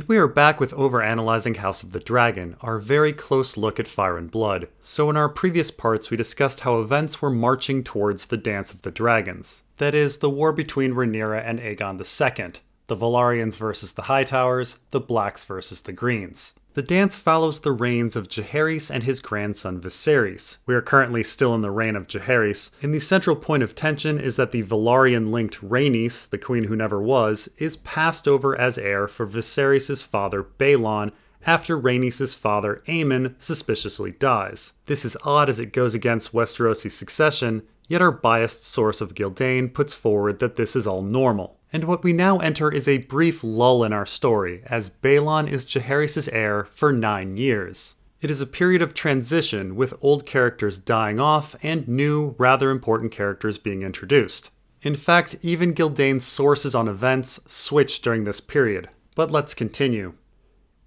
we are back with Overanalyzing House of the Dragon, our very close look at Fire and Blood. So in our previous parts we discussed how events were marching towards the Dance of the Dragons. That is, the war between Rhaenyra and Aegon II. The Velaryons versus the Hightowers, the Blacks versus the Greens. The dance follows the reigns of Jaehaerys and his grandson Viserys. We are currently still in the reign of Jaehaerys, and the central point of tension is that the Velaryon-linked Rhaenys, the queen who never was, is passed over as heir for Viserys' father Baelon after Rhaenys' father Aemon suspiciously dies. This is odd as it goes against Westeros' succession, yet our biased source of Gyldain puts forward that this is all normal. And what we now enter is a brief lull in our story, as Baelon is Jaehaerys' heir for 9 years. It is a period of transition, with old characters dying off and new, rather important characters being introduced. In fact, even Gyldain's sources on events switch during this period. But let's continue.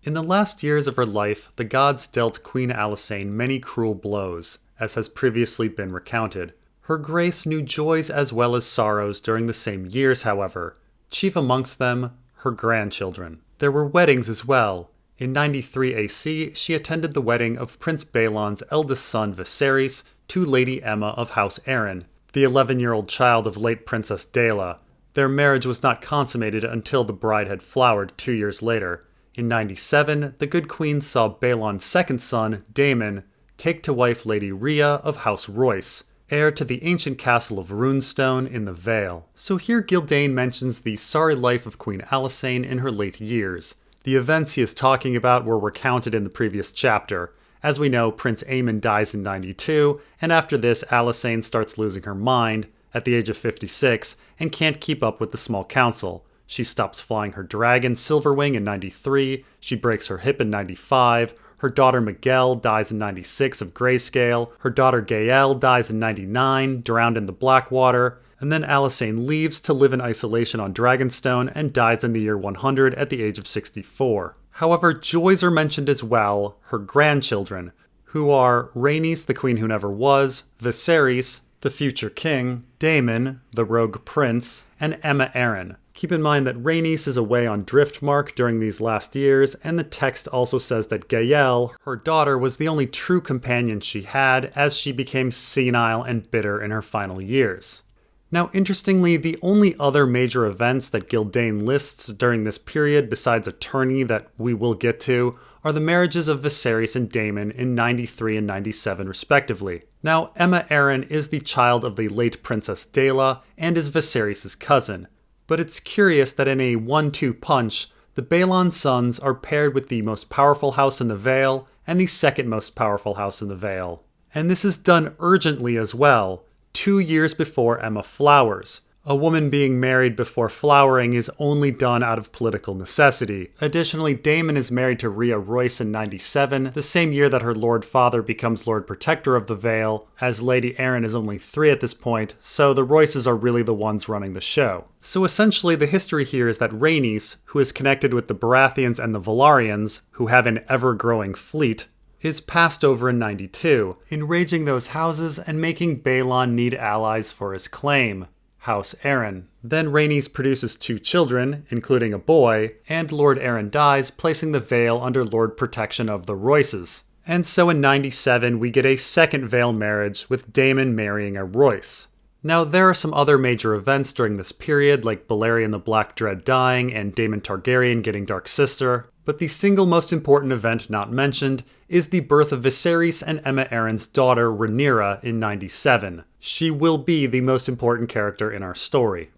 In the last years of her life, the gods dealt Queen Alysanne many cruel blows, as has previously been recounted. Her grace knew joys as well as sorrows during the same years, however, chief amongst them, her grandchildren. There were weddings as well. In 93 AC, she attended the wedding of Prince Baelon's eldest son Viserys to Lady Aemma of House Targaryen, the 11-year-old child of late Princess Daela. Their marriage was not consummated until the bride had flowered 2 years later. In 97, the good queen saw Baelon's second son, Daemon, take to wife Lady Rhea of House Royce, heir to the ancient castle of Runestone in the Vale. So here Gyldain mentions the sorry life of Queen Alysanne in her late years. The events he is talking about were recounted in the previous chapter. As we know, Prince Aemon dies in 92, and after this Alysanne starts losing her mind, at the age of 56, and can't keep up with the small council. She stops flying her dragon Silverwing in 93, she breaks her hip in 95, her daughter Miguel dies in 96 of grayscale, her daughter Gael dies in 99, drowned in the Blackwater, and then Alysanne leaves to live in isolation on Dragonstone and dies in the year 100 at the age of 64. However, joys are mentioned as well, her grandchildren, who are Rhaenys, the queen who never was, Viserys, the future king, Daemon, the rogue prince, and Aemma Arryn. Keep in mind that Rhaenys is away on Driftmark during these last years, and the text also says that Gael, her daughter, was the only true companion she had as she became senile and bitter in her final years. Now, interestingly, the only other major events that Gyldain lists during this period, besides a tourney that we will get to, are the marriages of Viserys and Daemon in 93 and 97 respectively. Now, Aemma Arryn is the child of the late Princess Daela and is Viserys' cousin. But it's curious that in a 1-2 punch, the Baelon sons are paired with the most powerful house in the Vale and the second most powerful house in the Vale. And this is done urgently as well, 2 years before Aemma flowers. A woman being married before flowering is only done out of political necessity. Additionally, Daemon is married to Rhea Royce in 97, the same year that her Lord Father becomes Lord Protector of the Vale, as Lady Arryn is only 3 at this point, so the Royces are really the ones running the show. So essentially, the history here is that Rhaenys, who is connected with the Baratheons and the Velaryons, who have an ever-growing fleet, is passed over in 92, enraging those houses and making Baelon need allies for his claim. House Arryn. Then Rhaenys produces 2 children, including a boy, and Lord Arryn dies, placing the Vale under Lord Protection of the Royces. And so in 97 we get a second Vale marriage, with Daemon marrying a Royce. Now there are some other major events during this period, like Balerion the Black Dread dying and Daemon Targaryen getting Dark Sister, but the single most important event not mentioned is the birth of Viserys and Aemma Arryn's daughter Rhaenyra in 97. She will be the most important character in our story.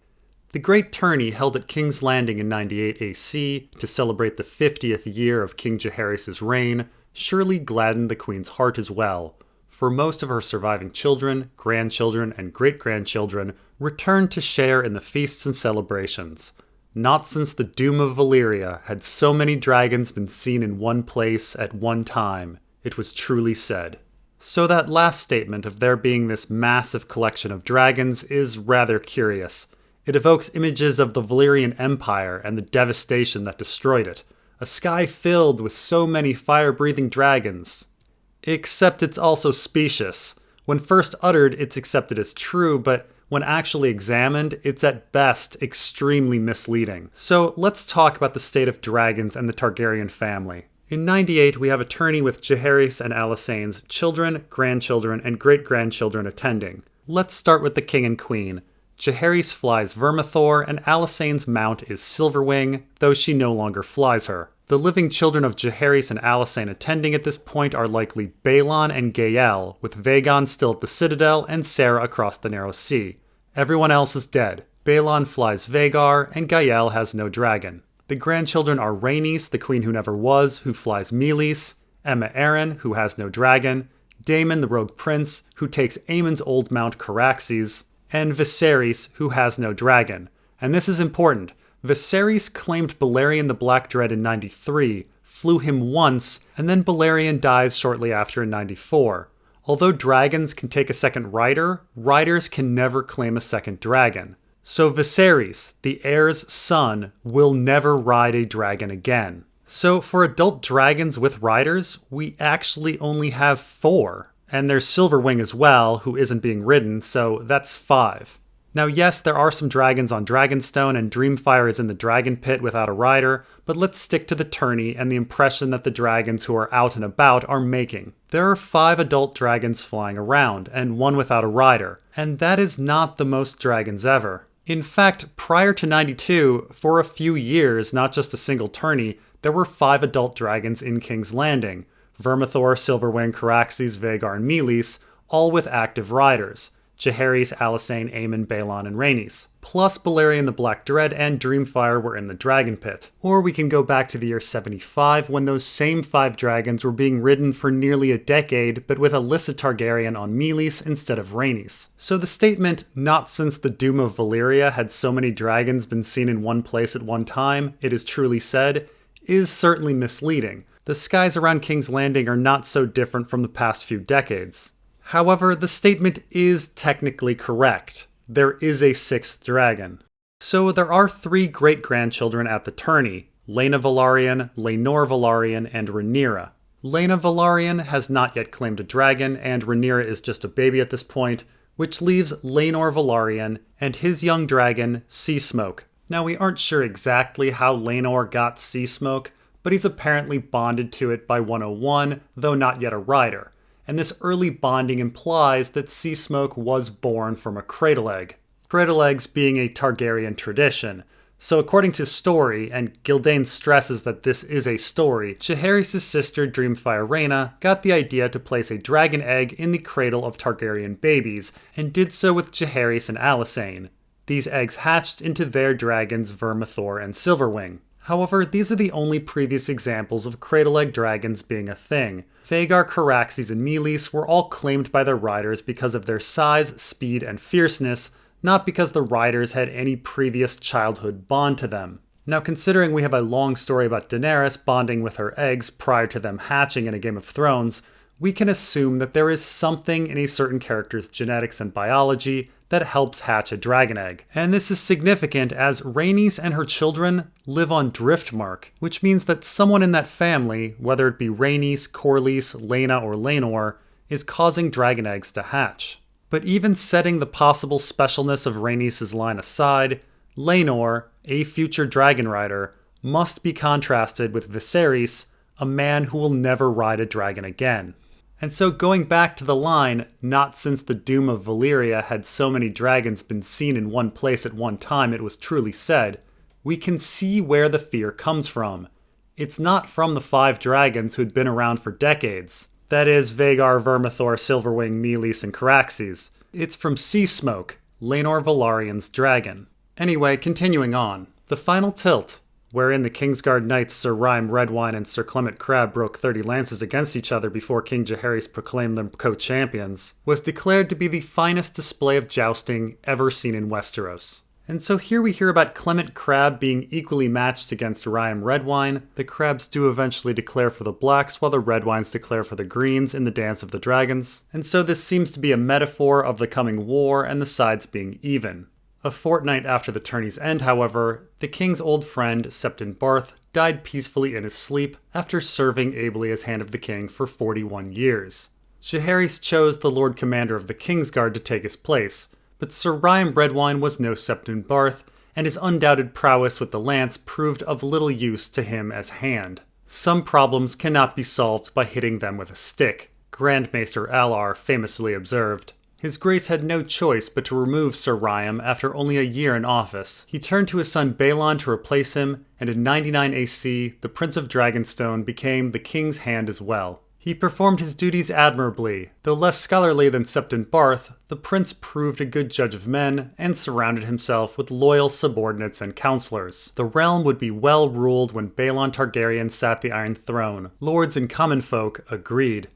The great tourney held at King's Landing in 98 AC to celebrate the 50th year of King Jaehaerys' reign surely gladdened the queen's heart as well, for most of her surviving children, grandchildren, and great-grandchildren returned to share in the feasts and celebrations. Not since the doom of Valyria had so many dragons been seen in one place at one time, it was truly said. So that last statement of there being this massive collection of dragons is rather curious. It evokes images of the Valyrian Empire and the devastation that destroyed it. A sky filled with so many fire-breathing dragons. Except it's also specious. When first uttered, it's accepted as true, but when actually examined, it's at best extremely misleading. So let's talk about the state of dragons and the Targaryen family. In 98, we have a tourney with Jaehaerys and Alysanne's children, grandchildren, and great-grandchildren attending. Let's start with the king and queen. Jaehaerys flies Vermithor, and Alysanne's mount is Silverwing, though she no longer flies her. The living children of Jaehaerys and Alysanne attending at this point are likely Baelon and Gael, with Vaegon still at the Citadel and Sarah across the Narrow Sea. Everyone else is dead. Baelon flies Vhagar, and Gael has no dragon. The grandchildren are Rhaenys, the queen who never was, who flies Meleys, Aemma Arryn, who has no dragon, Daemon, the rogue prince, who takes Aemon's old mount Caraxes, and Viserys, who has no dragon. And this is important. Viserys claimed Balerion the Black Dread in 93, flew him once, and then Balerion dies shortly after in 94. Although dragons can take a second rider, riders can never claim a second dragon. So Viserys, the heir's son, will never ride a dragon again. So for adult dragons with riders, we actually only have 4. And there's Silverwing as well, who isn't being ridden, so that's 5. Now yes, there are some dragons on Dragonstone, and Dreamfire is in the dragon pit without a rider, but let's stick to the tourney and the impression that the dragons who are out and about are making. There are 5 adult dragons flying around, and 1 without a rider, and that is not the most dragons ever. In fact, prior to 92, for a few years, not just a single tourney, there were 5 adult dragons in King's Landing. Vermithor, Silverwing, Caraxes, Vhagar, and Meleys, all with active riders. Jaehaerys, Alysanne, Aemon, Baelon, and Rhaenys. Plus Balerion the Black Dread and Dreamfire were in the Dragon Pit. Or we can go back to the year 75 when those same 5 dragons were being ridden for nearly a decade, but with Alyssa Targaryen on Meleys instead of Rhaenys. So the statement, "Not since the Doom of Valyria had so many dragons been seen in one place at one time, it is truly said," is certainly misleading. The skies around King's Landing are not so different from the past few decades. However, the statement is technically correct. There is a 6th dragon. So there are 3 great-grandchildren at the tourney: Laena Velaryon, Laenor Velaryon, and Rhaenyra. Laena Velaryon has not yet claimed a dragon, and Rhaenyra is just a baby at this point, which leaves Laenor Velaryon and his young dragon, Seasmoke. Now we aren't sure exactly how Laenor got Seasmoke, but he's apparently bonded to it by 101, though not yet a rider. And this early bonding implies that Seasmoke was born from a cradle egg. Cradle eggs being a Targaryen tradition. So according to story, and Gildane stresses that this is a story, Jaehaerys' sister Dreamfire Rhaena got the idea to place a dragon egg in the cradle of Targaryen babies, and did so with Jaehaerys and Alysanne. These eggs hatched into their dragons Vermithor and Silverwing. However, these are the only previous examples of cradle egg dragons being a thing. Vhagar, Caraxes, and Meleys were all claimed by their riders because of their size, speed, and fierceness, not because the riders had any previous childhood bond to them. Now considering we have a long story about Daenerys bonding with her eggs prior to them hatching in a Game of Thrones, we can assume that there is something in a certain character's genetics and biology that helps hatch a dragon egg. And this is significant as Rhaenys and her children live on Driftmark, which means that someone in that family, whether it be Rhaenys, Corlys, Laena, or Laenor, is causing dragon eggs to hatch. But even setting the possible specialness of Rhaenys' line aside, Laenor, a future dragon rider, must be contrasted with Viserys, a man who will never ride a dragon again. And so going back to the line, "Not since the Doom of Valyria had so many dragons been seen in one place at one time, it was truly said," we can see where the fear comes from. It's not from the 5 dragons who'd been around for decades. That is, Vhagar, Vermithor, Silverwing, Meleys, and Caraxes. It's from Seasmoke, Laenor Velaryon's dragon. Anyway, continuing on. The final tilt, wherein the Kingsguard knights Sir Rime Redwine and Sir Clement Crabbe broke 30 lances against each other before King Jaehaerys proclaimed them co-champions, was declared to be the finest display of jousting ever seen in Westeros. And so here we hear about Clement Crabbe being equally matched against Rime Redwine. The Crabbes do eventually declare for the Blacks, while the Redwines declare for the Greens in the Dance of the Dragons. And so this seems to be a metaphor of the coming war and the sides being even. A fortnight after the tourney's end, however, the king's old friend, Septon Barth, died peacefully in his sleep after serving ably as Hand of the King for 41 years. Jaehaerys chose the Lord Commander of the Kingsguard to take his place, but Sir Ryan Redwine was no Septon Barth, and his undoubted prowess with the lance proved of little use to him as hand. Some problems cannot be solved by hitting them with a stick, Grandmaster Alar famously observed. His Grace had no choice but to remove Sir Ryan after only a year in office. He turned to his son Baelon to replace him, and in 99 AC, the Prince of Dragonstone became the King's Hand as well. He performed his duties admirably. Though less scholarly than Septon Barth, the prince proved a good judge of men and surrounded himself with loyal subordinates and counselors. The realm would be well ruled when Baelon Targaryen sat the Iron Throne. Lords and common folk agreed.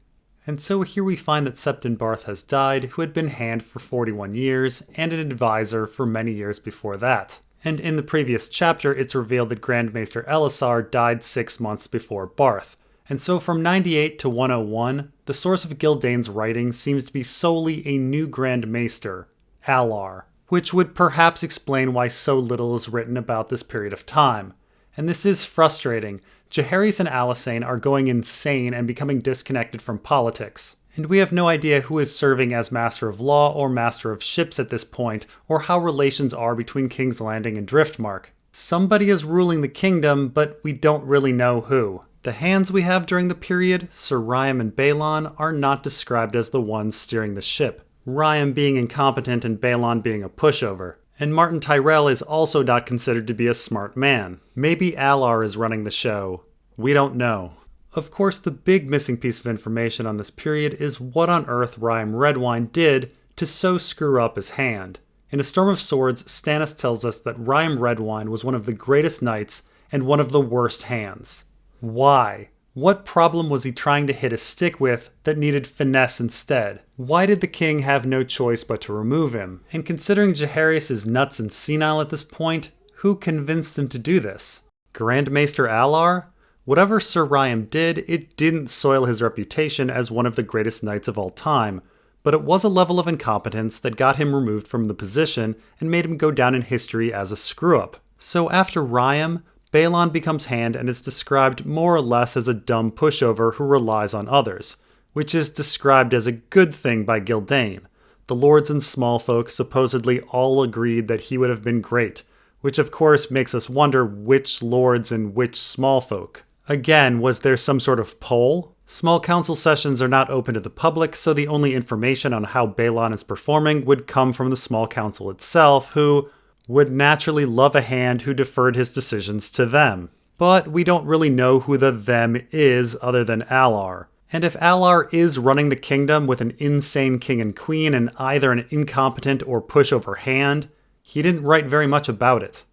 And so here we find that Septon Barth has died, who had been Hand for 41 years, and an advisor for many years before that. And in the previous chapter, it's revealed that Grandmaster Elisar died 6 months before Barth. And so from 98 to 101, the source of Gildane's writing seems to be solely a new Grand Maester, Alar, which would perhaps explain why so little is written about this period of time. And this is frustrating. Jaehaerys and Alysanne are going insane and becoming disconnected from politics. And we have no idea who is serving as Master of Law or Master of Ships at this point, or how relations are between King's Landing and Driftmark. Somebody is ruling the kingdom, but we don't really know who. The hands we have during the period, Sir Ryan and Baelon, are not described as the ones steering the ship, Ryan being incompetent and Baelon being a pushover. And Martin Tyrell is also not considered to be a smart man. Maybe Alar is running the show. We don't know. Of course, the big missing piece of information on this period is what on earth Ryan Redwine did to so screw up his hand. In A Storm of Swords, Stannis tells us that Ryan Redwine was one of the greatest knights and one of the worst hands. Why? What problem was he trying to hit a stick with that needed finesse instead? Why did the king have no choice but to remove him? And considering Jaehaerys is nuts and senile at this point, who convinced him to do this? Grandmaster Alar? Whatever Sir Ryan did, it didn't soil his reputation as one of the greatest knights of all time, but it was a level of incompetence that got him removed from the position and made him go down in history as a screw-up. So after Ryan, Baelon becomes Hand and is described more or less as a dumb pushover who relies on others, which is described as a good thing by Gildane. The lords and small folk supposedly all agreed that he would have been great, which of course makes us wonder which lords and which small folk. Again, was there some sort of poll? Small council sessions are not open to the public, so the only information on how Baelon is performing would come from the small council itself, who would naturally love a hand who deferred his decisions to them. But we don't really know who the them is other than Alar. And if Alar is running the kingdom with an insane king and queen and either an incompetent or pushover hand, he didn't write very much about it.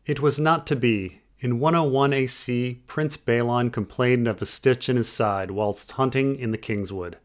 It was not to be. In 101 AC, Prince Baelon complained of a stitch in his side whilst hunting in the Kingswood.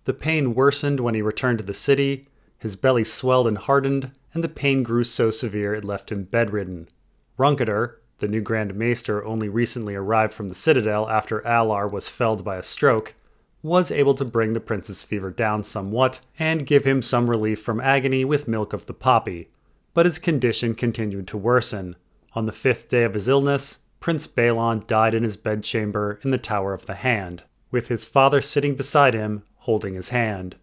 The pain worsened when he returned to the city, his belly swelled and hardened, and the pain grew so severe it left him bedridden. Runketer, the new Grand Maester only recently arrived from the Citadel after Alar was felled by a stroke, was able to bring the prince's fever down somewhat and give him some relief from agony with milk of the poppy. But his condition continued to worsen. On the 5th day of his illness, Prince Baelon died in his bedchamber in the Tower of the Hand, with his father sitting beside him, holding his hand.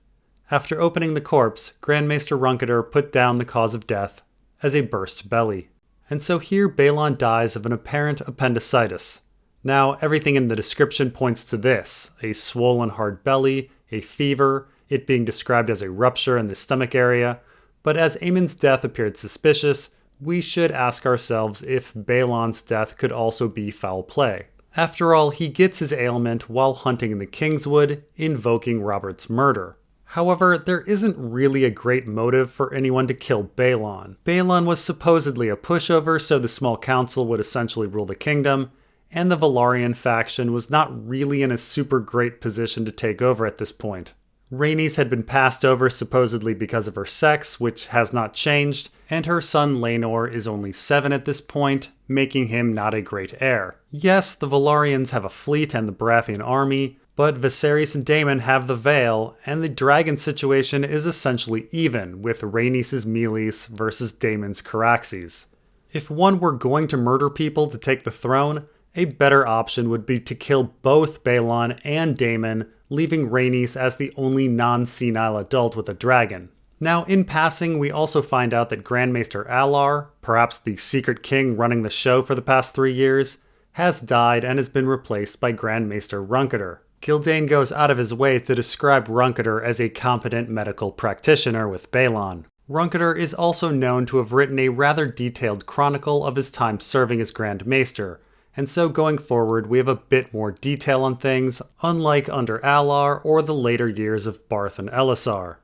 After opening the corpse, Grandmaster Runketer put down the cause of death as a burst belly. And so here Baelon dies of an apparent appendicitis. Now, everything in the description points to this: a swollen hard belly, a fever, it being described as a rupture in the stomach area. But as Aemon's death appeared suspicious, we should ask ourselves if Baelon's death could also be foul play. After all, he gets his ailment while hunting in the Kingswood, invoking Robert's murder. However, there isn't really a great motive for anyone to kill Baelon. Baelon was supposedly a pushover, so the small council would essentially rule the kingdom, and the Velaryon faction was not really in a super great position to take over at this point. Rhaenys had been passed over supposedly because of her sex, which has not changed, and her son Laenor is only 7 at this point, making him not a great heir. Yes, the Velaryons have a fleet and the Baratheon army, but Viserys and Daemon have the Vale, and the dragon situation is essentially even, with Rhaenys' Meleys versus Daemon's Caraxes. If one were going to murder people to take the throne, a better option would be to kill both Baelon and Daemon, leaving Rhaenys as the only non-senile adult with a dragon. Now, in passing, we also find out that Grand Maester Alar, perhaps the secret king running the show for the past 3 years, has died and has been replaced by Grand Maester Runketer. Gyldain goes out of his way to describe Runketer as a competent medical practitioner with Baelon. Runketer is also known to have written a rather detailed chronicle of his time serving as Grand Maester, and so going forward we have a bit more detail on things, unlike under Alar or the later years of Barth and Elisar.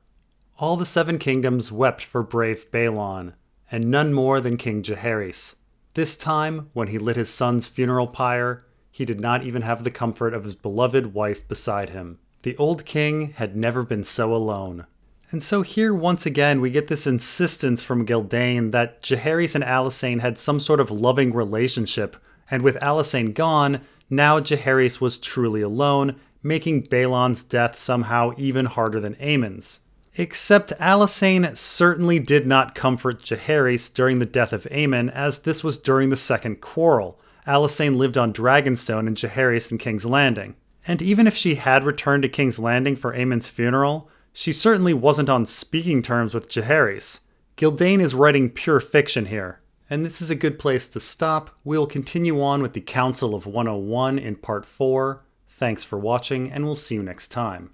All the 7 kingdoms wept for brave Baelon, and none more than King Jaehaerys. This time, when he lit his son's funeral pyre, he did not even have the comfort of his beloved wife beside him. The old king had never been so alone. And so here once again we get this insistence from Gyldain that Jaehaerys and Alysanne had some sort of loving relationship, and with Alysanne gone, now Jaehaerys was truly alone, making Baelon's death somehow even harder than Aemon's. Except Alysanne certainly did not comfort Jaehaerys during the death of Aemon, as this was during the Second Quarrel. Alysanne lived on Dragonstone and Jaehaerys in King's Landing. And even if she had returned to King's Landing for Aemon's funeral, she certainly wasn't on speaking terms with Jaehaerys. Gyldain is writing pure fiction here. And this is a good place to stop. We'll continue on with the Council of 101 in Part 4. Thanks for watching, and we'll see you next time.